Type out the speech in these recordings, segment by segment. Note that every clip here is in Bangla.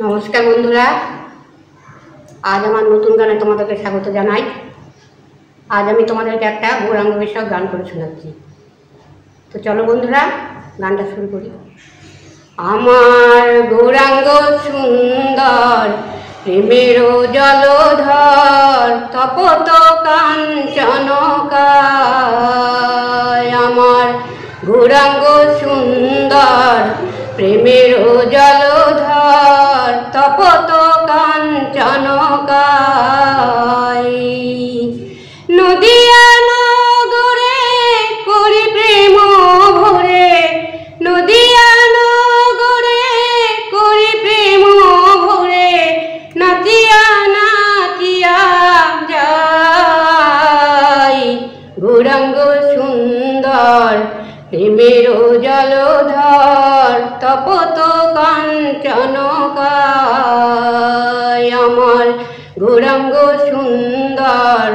নমস্কার বন্ধুরা, আজ আমার নতুন গানে তোমাদেরকে স্বাগত জানাই। আজ আমি তোমাদেরকে একটা গৌরাঙ্গ বিষয়ক গান করে শোনাচ্ছি। তো চলো বন্ধুরা, গানটা শুরু করি। আমার গৌরাঙ্গ সুন্দর, প্রেমের জলধর, তপত কাঞ্চনকায়। আমার গৌরাঙ্গ সুন্দর, প্রেমের জলধর, তপত কাঞ্চনকায়। নদিয়া নগরে করি প্রেম ভরে, নদিয়া নগরে করি প্রেম ভরে, নাচিয়া নাচিয়া যাই। গৌরাঙ্গ সুন্দর, প্রেমের জলধর, তপত কাঞ্চনকায়। আমার গৌরাঙ্গ সুন্দর,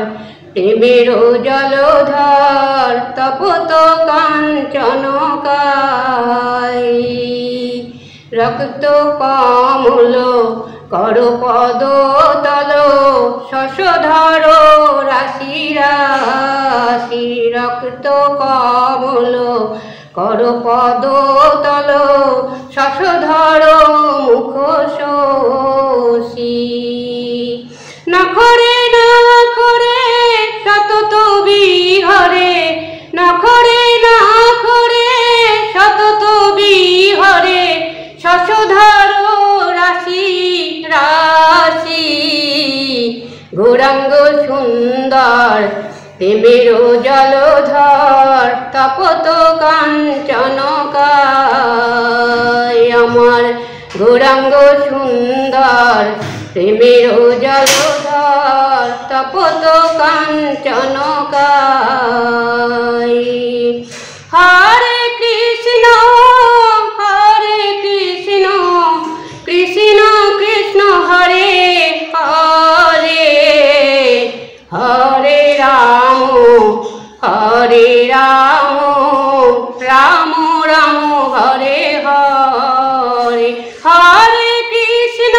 প্রেমের জলধর, তপত কাঞ্চনকায়। রক্ত কমল কর পদ তল, শশধর রাশি রাশি। রক্ত কমল কর পদ তল, শশধর মুখ শশী। নখরে নখরে সতত বিহরে, নখরে নখরে সতত বিহরে, শশধর রাশি রাশি। গৌরাঙ্গ সুন্দর, প্রেমের জলধর, তপত কাঞ্চনকায়। আমার গৌরাঙ্গ সুন্দর, প্রেমের জলধর, তপত কাঞ্চনকায়। হরে কৃষ্ণ হরে কৃষ্ণ, কৃষ্ণ কৃষ্ণ হরে হরে, হরে রাম হরে রাম, রাম রাম হরে হরে। হরে কৃষ্ণ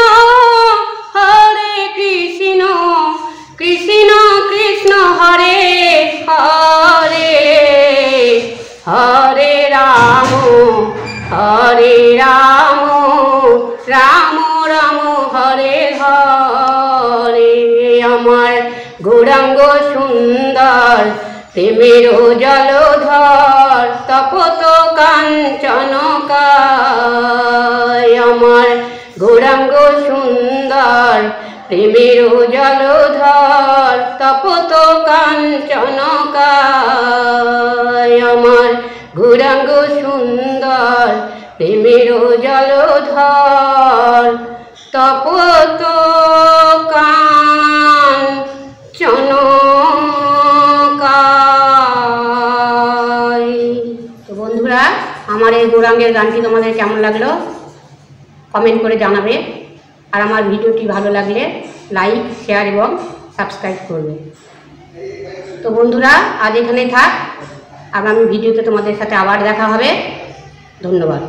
হরে কৃষ্ণ, কৃষ্ণ কৃষ্ণ হরে হরে, হরে রাম হরে রাম, রাম রাম হরে হরে। আমার গৌরাঙ্গ সুন্দর, প্রেমের জলধর, তপত কাঞ্চনকায়। আমার গৌরাঙ্গ সুন্দর, প্রেমের জলধর, তপত কাঞ্চনকায়। আমার গৌরাঙ্গ সুন্দর, প্রেমের জলধর, তপত কাঞ্চনকায়। তো বন্ধুরা, আমার এই গৌরাঙ্গের গানটি তোমাদের কেমন লাগলো কমেন্ট করে জানাবে। আর আমার ভিডিওটি ভালো লাগলে লাইক, শেয়ার এবং সাবস্ক্রাইব করবে। তো বন্ধুরা, আজ এখানেই থাক। আগামী ভিডিওতে তোমাদের সাথে আবার দেখা হবে। ধন্যবাদ।